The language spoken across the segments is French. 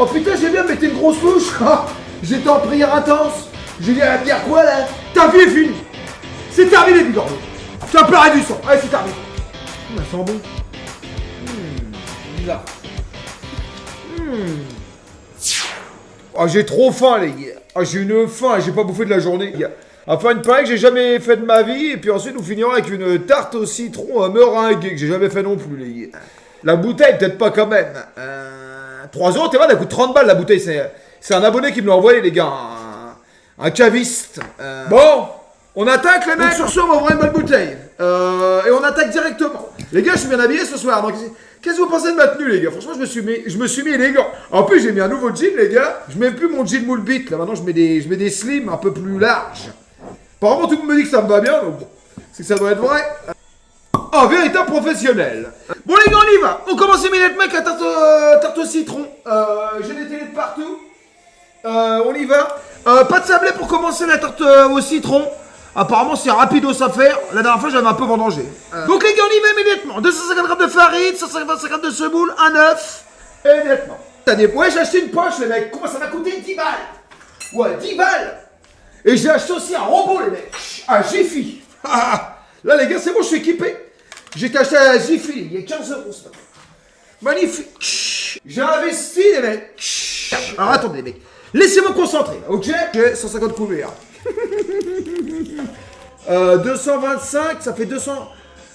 Oh putain, j'ai bien mettre une grosse louche. J'étais en prière intense. J'ai dit à la pierre quoi là? Ta vie est finie. C'est terminé, Bigorneau. Tu as pleuré du sang. Allez, c'est terminé. Ça sent bon. Bizarre. Oh, j'ai trop faim, les gars. Oh, j'ai une faim, j'ai pas bouffé de la journée. Enfin, une pareille que j'ai jamais fait de ma vie. Et puis ensuite, nous finirons avec une tarte au citron meringuée que j'ai jamais fait non plus, les gars. La bouteille, peut-être pas quand même. 3 euros, t'es vrai, elle coûte 30 balles la bouteille. C'est un abonné qui me l'a envoyé, les gars. Un caviste. Bon, on attaque, les mecs. Donc, sur ce, on va ouvrir une bonne bouteille. Et on attaque directement. Les gars, je suis bien habillé ce soir. Donc, qu'est-ce que vous pensez de ma tenue, les gars? Franchement, je me suis mis élégant. En plus, j'ai mis un nouveau jean, les gars. Je mets plus mon jean moule bite. Là, maintenant, je mets des slims un peu plus larges. Apparemment, tout le monde me dit que ça me va bien. Donc, c'est que ça doit être vrai. Un véritable professionnel. Bon, les gars, on y va. On commence immédiatement avec la tarte au citron. J'ai des télés de partout. On y va. Pas de sablé pour commencer la tarte au citron. Apparemment, c'est rapidos à faire. La dernière fois, j'avais un peu vendangé. Donc, les gars, on y va immédiatement. 250 grammes de farine, 125 grammes de semoule, un œuf. Immédiatement. Ouais, j'ai acheté une poche, les mecs. Comment ça m'a coûté? 10 balles. Ouais, 10 balles. Et j'ai acheté aussi un robot, les mecs. Un Jiffy. Là, les gars, c'est bon, je suis équipé. J'ai acheté un Jiffy. Il y a 15 euros, ça. Magnifique. J'ai investi, les mecs. Alors, attendez, les mecs. Laissez-moi concentrer, ok? J'ai 150 couverts. 225, ça fait 200...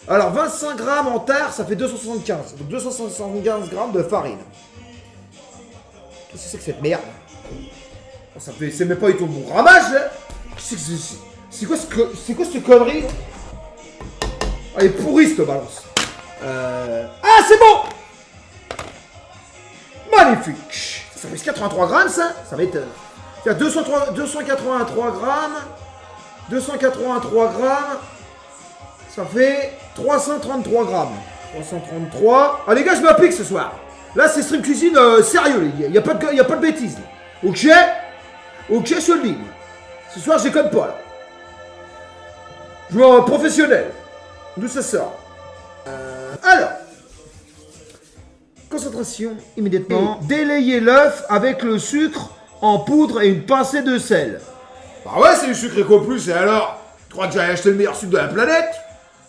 Alors, 25 grammes en terre, ça fait 275. Donc, 275 grammes de farine. Qu'est-ce que c'est que cette merde? Ça fait... C'est même pas du tout bon ramage, là. C'est quoi cette connerie? Elle est pourrie, cette balance. Ah, c'est bon! Magnifique. Ça fait 83 grammes, ça. Ça va être... 283 grammes. 283 grammes. Ça fait 333 grammes. 333. Ah, les gars, je m'applique ce soir. Là, c'est stream cuisine sérieux, les gars. Il n'y a pas de bêtises. Là. Ok? Ok, je suis ligne. Ce soir, je déconne pas, là. Joueur professionnel. D'où ça sort? Alors. Concentration, immédiatement. Délayez l'œuf avec le sucre en poudre et une pincée de sel. Bah ouais, c'est du sucre éco plus, et alors? Tu crois que j'ai acheté le meilleur sucre de la planète?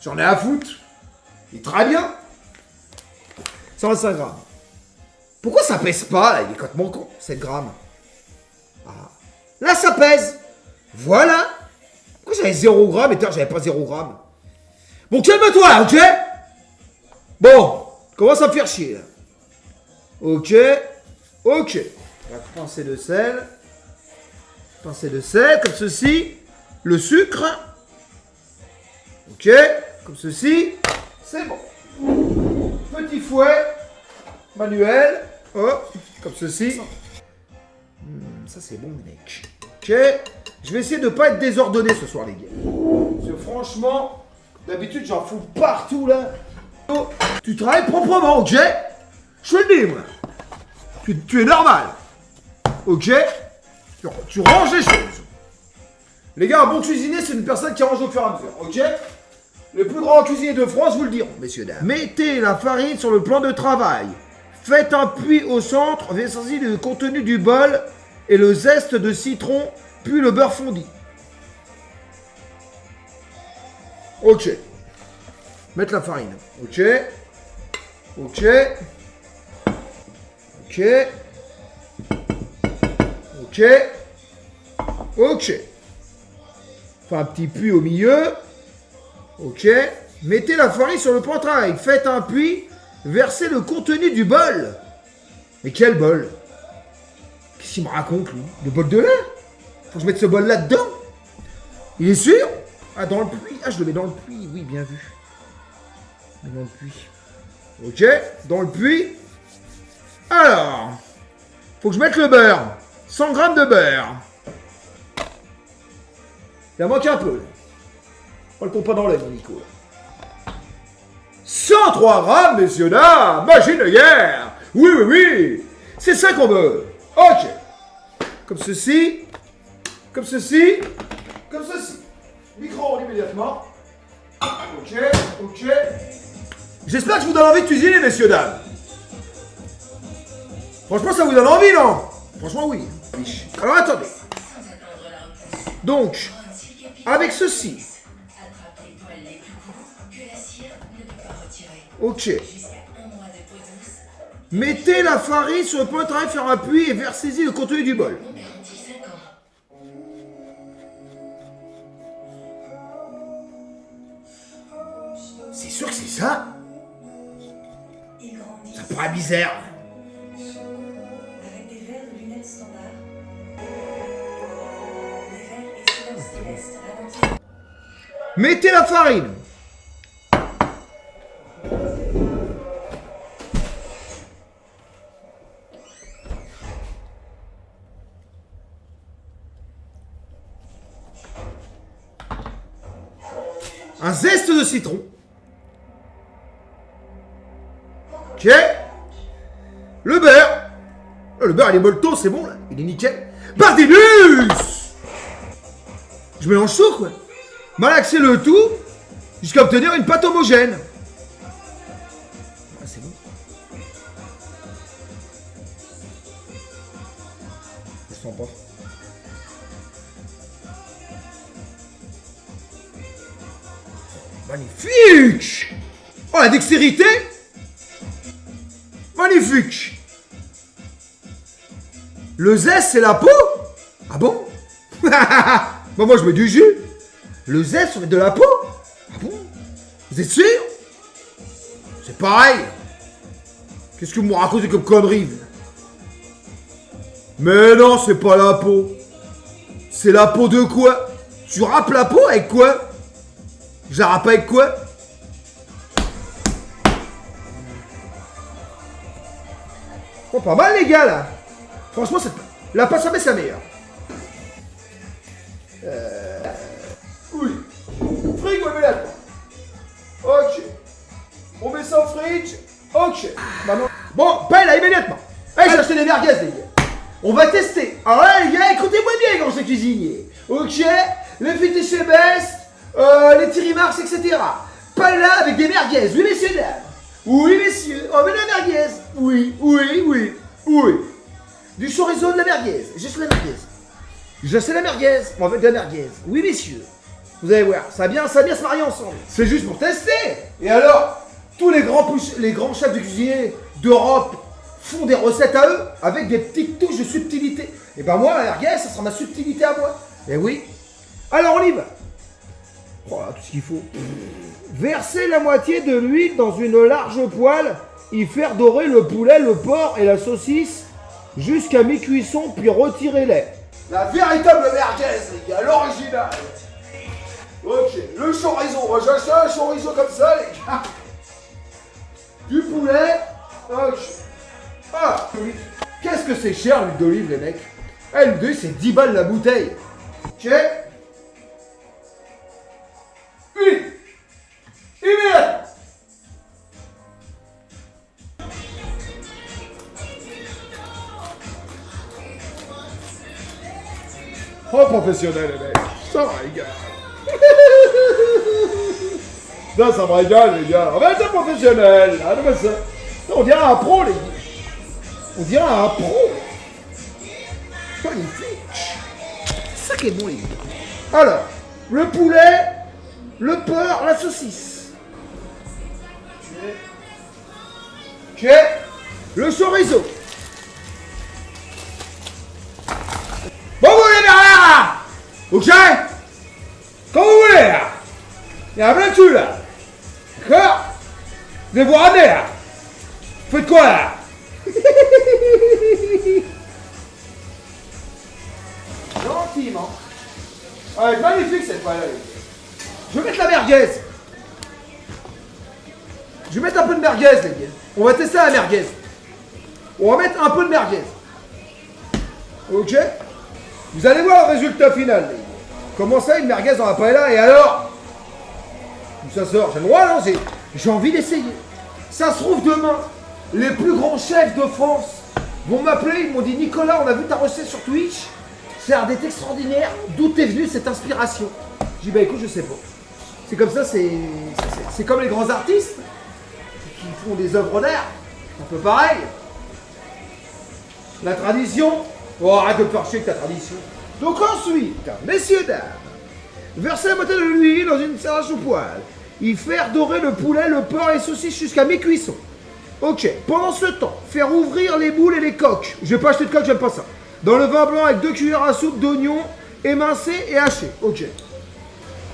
J'en ai à foutre. Il est très bien. 125 grammes. Pourquoi ça pèse pas, là? Il est complètement con. 7 grammes. Ah. Là, ça pèse. Voilà. Pourquoi j'avais 0 grammes et j'avais pas 0 grammes? Bon, calme-toi, là, ok? Bon, commence à me faire chier, là. Ok. Ok. On va pincer de sel. Pincée de sel, comme ceci. Le sucre. Ok. Comme ceci. C'est bon. Petit fouet. Manuel. Hop. Comme ceci. Ça, c'est bon, mec. Ok. Je vais essayer de pas être désordonné ce soir, les gars. Parce que franchement, d'habitude, j'en fous partout, là. Tu travailles proprement, ok? Je te le dis, moi. Tu es normal. Ok? Tu ranges les choses. Les gars, un bon cuisinier, c'est une personne qui range au fur et à mesure. Ok? Le plus grand cuisinier de France, vous le diront, messieurs, dames. Mettez la farine sur le plan de travail. Faites un puits au centre. Versez le contenu du bol et le zeste de citron, puis le beurre fondu. Ok. Mettre la farine. Ok. Ok. Ok. Ok. Ok. Enfin, un petit puits au milieu. Ok. Mettez la farine sur le plan de travail. Faites un puits. Versez le contenu du bol. Mais quel bol? Qu'est-ce qu'il me raconte, lui? Le bol de lait? Faut que je mette ce bol là-dedans? Il est sûr? Ah, dans le puits. Ah, je le mets dans le puits. Oui, bien vu. Dans le puits. Ok. Dans le puits. Alors. Faut que je mette le beurre. 100 grammes de beurre. Il en manque un peu. On le compte pas dans l'air, mon Nico. 103 grammes, messieurs, dames. Machine de guerre. Oui, oui, oui. C'est ça qu'on veut. Ok. Comme ceci. Comme ceci. Comme ceci. Micro-ondes immédiatement. Ok, ok. J'espère que je vous donne envie de cuisiner, messieurs, dames. Franchement, ça vous donne envie, non? Franchement, oui. Alors, attendez. Donc, avec ceci. Ok. Mettez la farine sur le point de travail, faire appui et versez-y le contenu du bol. C'est sûr que c'est ça? Ça paraît bizarre. Avec des verres de lunettes standard. Des verres et célestes ralentis. Mettez la farine. Un zeste de citron. Ok. Le beurre. Le beurre, il est molto, c'est bon là. Il est nickel. Bardébus. Je mélange tout quoi. Malaxer le tout jusqu'à obtenir une pâte homogène. Ah, c'est bon. Ça sent pas. Magnifique! Oh, la dextérité! Magnifique! Le zeste, c'est la peau? Ah bon? Bah, moi, je mets du jus. Le zeste, on met de la peau? Ah bon? Vous êtes sûr? C'est pareil. Qu'est-ce que vous me racontez comme connerie? Mais non, c'est pas la peau. C'est la peau de quoi? Tu râpes la peau avec quoi? Je la râpe avec quoi? Oh, pas mal les gars là. Franchement, la pâte à c'est la meilleure. Oui. Frigo immédiatement. Ok. On met ça au fridge. Ok. Maintenant. Bon, paye là immédiatement. Allez, j'ai acheté des merguez les gars. On va tester. Alors là les gars, écoutez-moi bien quand c'est cuisinier. Ok. Les frites chez Best. Les Thierry Marx, etc. Pas là avec des merguez, oui messieurs dames. Oui messieurs, oh mais la merguez. Oui, oui, oui, oui. Du chorizo, de la merguez, juste la merguez. Je sais la merguez, on va mettre de la merguez. Oui messieurs. Vous allez voir, ça va bien se marier ensemble. C'est juste pour tester. Et alors, tous les grands chefs de cuisinier d'Europe font des recettes à eux avec des petites touches de subtilité. Et ben moi, la merguez, ça sera ma subtilité à moi. Et oui. Alors on y va. Oh là, tout ce qu'il faut. Verser la moitié de l'huile dans une large poêle, y faire dorer le poulet, le porc et la saucisse jusqu'à mi-cuisson, puis retirez-les. La véritable merguez, les gars, l'original. Ok, le chorizo, moi j'ai acheté un chorizo comme ça, les gars. Du poulet. Ok. Ah, qu'est-ce que c'est cher l'huile d'olive, les mecs. Eh, l'huile d'olive, c'est 10 balles la bouteille. Ok. Oh, professionnel, les mecs. Ça me régale. Ça me régale, les gars. On va être professionnel. Ah, non, ça. On dirait un pro, les gars. On dirait un pro. Magnifique. C'est ça qui est bon, les gars. Alors, le poulet, le porc, la saucisse. Ok. Le chorizo. Bon, vous voulez là? Ok? Quand vous voulez là. Il y a un plein dessus là. D'accord? Je vais vous ramener là. Faites quoi là? Gentiment. Ouais, magnifique cette fois-là. Je vais mettre la merguez. Je vais mettre un peu de merguez, les gars. On va tester la merguez. On va mettre un peu de merguez. Ok? Vous allez voir le résultat final, les gars. Comment ça, une merguez dans la paella? Et alors? Où ça sort? J'ai le droit, non? J'ai envie d'essayer. Ça se trouve demain, les plus grands chefs de France vont m'appeler. Ils m'ont dit, Nicolas, on a vu ta recette sur Twitch. Ça a l'air d'être extraordinaire. D'où t'es venue cette inspiration? J'ai dit, bah écoute, je sais pas. C'est comme ça, c'est comme les grands artistes qui font des œuvres d'art. Un peu pareil. La tradition. Oh, arrête de me faire chier avec ta tradition. Donc ensuite, messieurs, dames, versez la moitié de l'huile dans une serre sous poêle. Y faire dorer le poulet, le porc et les saucisses jusqu'à mi-cuisson. Ok, pendant ce temps, faire ouvrir les boules et les coques. Je vais pas acheter de coques, j'aime pas ça. Dans le vin blanc avec 2 cuillères à soupe d'oignons émincés et hachés. Ok.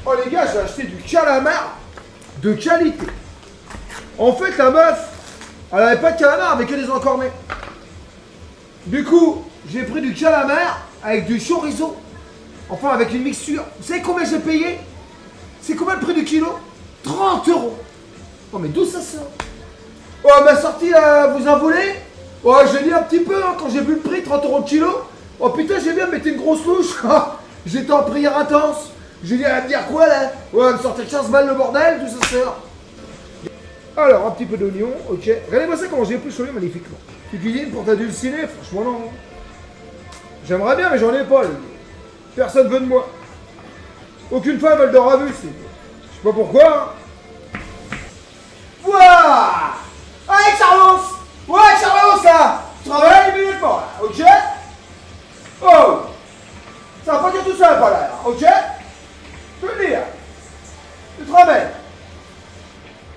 Oh les gars, j'ai acheté du calamar de qualité. En fait, la meuf, elle avait pas de calamar, mais que des encornés. Du coup, j'ai pris du calamar avec du chorizo. Enfin, avec une mixture. Vous savez combien j'ai payé? C'est combien le prix du kilo? 30 €. Oh, mais d'où ça sort? Oh, ma sortie, vous en voulez? Oh, j'ai dit un petit peu, hein, quand j'ai vu le prix, 30 € le kilo. Oh putain, j'ai bien mettre une grosse louche. J'étais en prière intense. J'ai dit, elle va me dire quoi là? Ouais, elle me sortait 15 balles le bordel, d'où ça sort? Alors, un petit peu d'oignon, ok. Regardez-moi ça comment j'ai épluché magnifiquement. Tu cuisines pour t'adulciner? Franchement, non. J'aimerais bien, mais j'en ai pas, les gars. Personne veut de moi. Aucune femme, elle l'aura vu, c'est. Je sais pas pourquoi. Voilà! Allez, Carlos! Ouais, Carlos, là! Tu travailles immédiatement, là, ok? Oh! Ça va pas dire tout ça, pas là, ok? Je peux le dire. Tu te ramènes.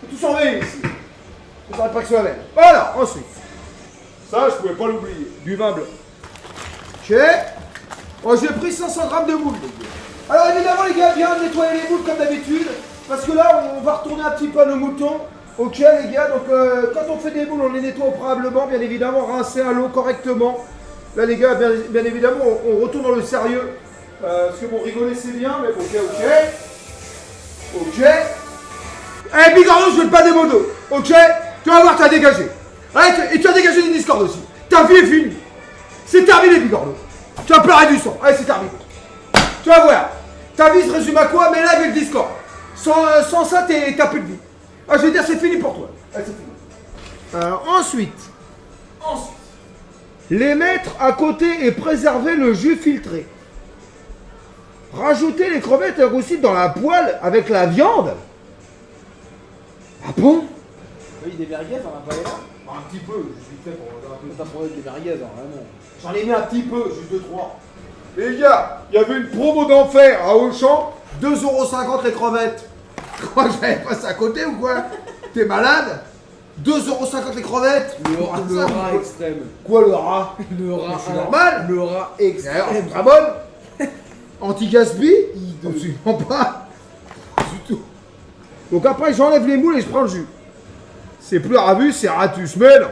Faut tout surveiller ici. Ça s'arrête pas que soi-même. Voilà, ensuite. Ça, je pouvais pas l'oublier. Du vin blanc. Ok? Oh, j'ai pris 500 grammes de moules, les gars. Alors évidemment, les gars, bien nettoyer les moules comme d'habitude. Parce que là, on va retourner un petit peu à nos moutons. Ok, les gars, donc quand on fait des moules, on les nettoie au préalablement, bien évidemment, rincer à l'eau correctement. Là, les gars, bien évidemment, on retourne dans le sérieux. Parce que bon, rigoler, c'est bien, mais ok. Ok. Eh, Bigorneau, je veux pas des modos. Ok? Tu vas voir, tu as dégagé. Et tu as dégagé du Discord aussi. Ta vie est finie. C'est terminé, Bigorneau. Tu vas pleurer du sang. Allez, c'est terminé. Tu vas voir. Ta vie se résume à quoi? Mais là, avec le Discord. Sans ça, t'as plus de vie. Ah, je veux dire, c'est fini pour toi. Allez, c'est fini. Alors, ensuite. Les mettre à côté et préserver le jus filtré. Rajouter les crevettes et roussines dans la poêle avec la viande. Ah bon? Oui, des merguez, on a pas les là. Un petit peu, je suis fait pour regarder un peu. T'as trouvé des merguez, hein, vraiment. J'en ai mis un petit peu, juste 2-3. Les gars, il y avait une promo d'enfer à Auchan, 2,50 € les crevettes. Tu crois que j'avais passé à côté ou quoi? T'es malade? 2,50 € les crevettes? Le rat extrême. Quoi le rat? Le rat. C'est normal? Le rat D'ailleurs, extrême. c'est très bonne. Anti-gaspi? Absolument pas. Du tout. Donc après, j'enlève les moules et je prends le jus. C'est plus Arabus, c'est Ratus. Mais non.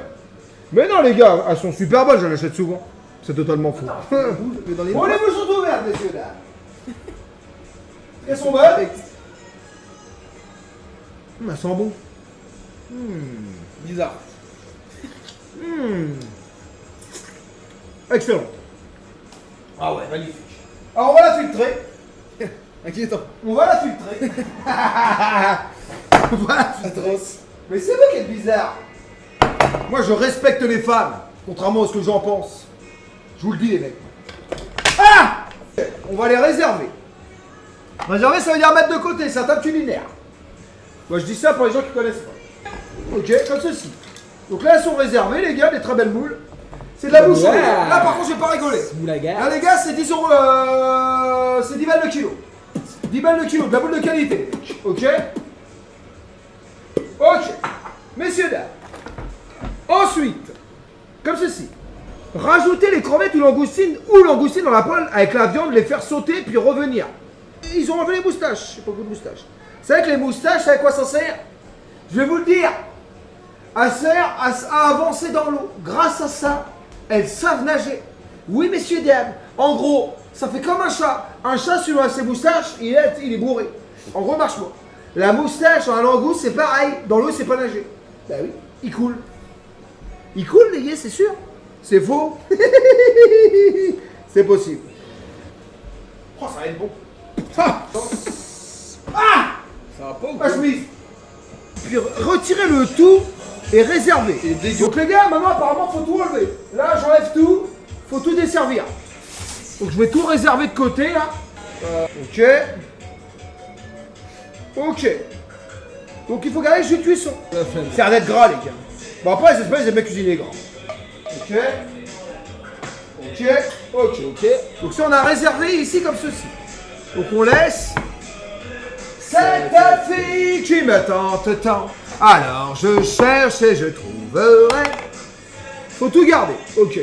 Mais non, les gars, elles sont super bonnes, je l'achète souvent. C'est totalement faux. Bon, les moules sont ouvertes, messieurs, dames. Elles sont bonnes. Elles sentent bon. Bizarre. Excellent. Ah ouais, magnifique. Alors, on va la filtrer. Inquiétant. On va la filtrer. On va la filtrer. Atroce. Mais c'est vrai qu'elle est bizarre. Moi, je respecte les femmes, contrairement à ce que j'en pense. Je vous le dis, les mecs. Ah! On va les réserver. Réserver, ça veut dire mettre de côté, c'est un table culinaire. Moi, je dis ça pour les gens qui connaissent pas. Ok, comme ceci. Donc là, elles sont réservées, les gars, des très belles moules. C'est de la bouche. Ouais. Là, par contre, j'ai pas rigolé. Moulaga. Là, les gars, c'est 10 €. C'est 10 balles le kilo. 10 balles le kilo, de la boule de qualité. Ok? Ok. Messieurs, dames. Ensuite, comme ceci. Rajouter les crevettes ou langoustines dans la poêle avec la viande, les faire sauter puis revenir. Ils ont enlevé les moustaches. J'ai pas beaucoup de moustaches. C'est vrai que les moustaches, c'est à quoi ça sert? Je vais vous le dire. Elles servent à avancer dans l'eau. Grâce à ça, elles savent nager. Oui, messieurs, dames. En gros, ça fait comme un chat. Un chat, si on a ses moustaches, il est bourré. En gros, marche-moi. La moustache en un langouste, c'est pareil. Dans l'eau, c'est pas nager. Bah oui, il coule. Il coule, les gars, c'est sûr. C'est faux. C'est possible. Oh, ça va être bon. Ah! Ah! Ça va pas ou Ma quoi? chemise. Puis retirez le tout et réservez. Donc les gars, maintenant apparemment faut tout enlever. Là j'enlève tout, faut tout desservir. Donc je vais tout réserver de côté là. Ok. Ok. Donc il faut garder le jus de cuisson. C'est un être gras les gars. Bon après les espèces ils aiment bien cuisiner gras. Ok. Ok. Ok. Ok. Donc ça, on a réservé ici comme ceci. Donc on laisse cette fille qui me tente tant. Alors je cherche et je trouverai. Faut tout garder. Ok.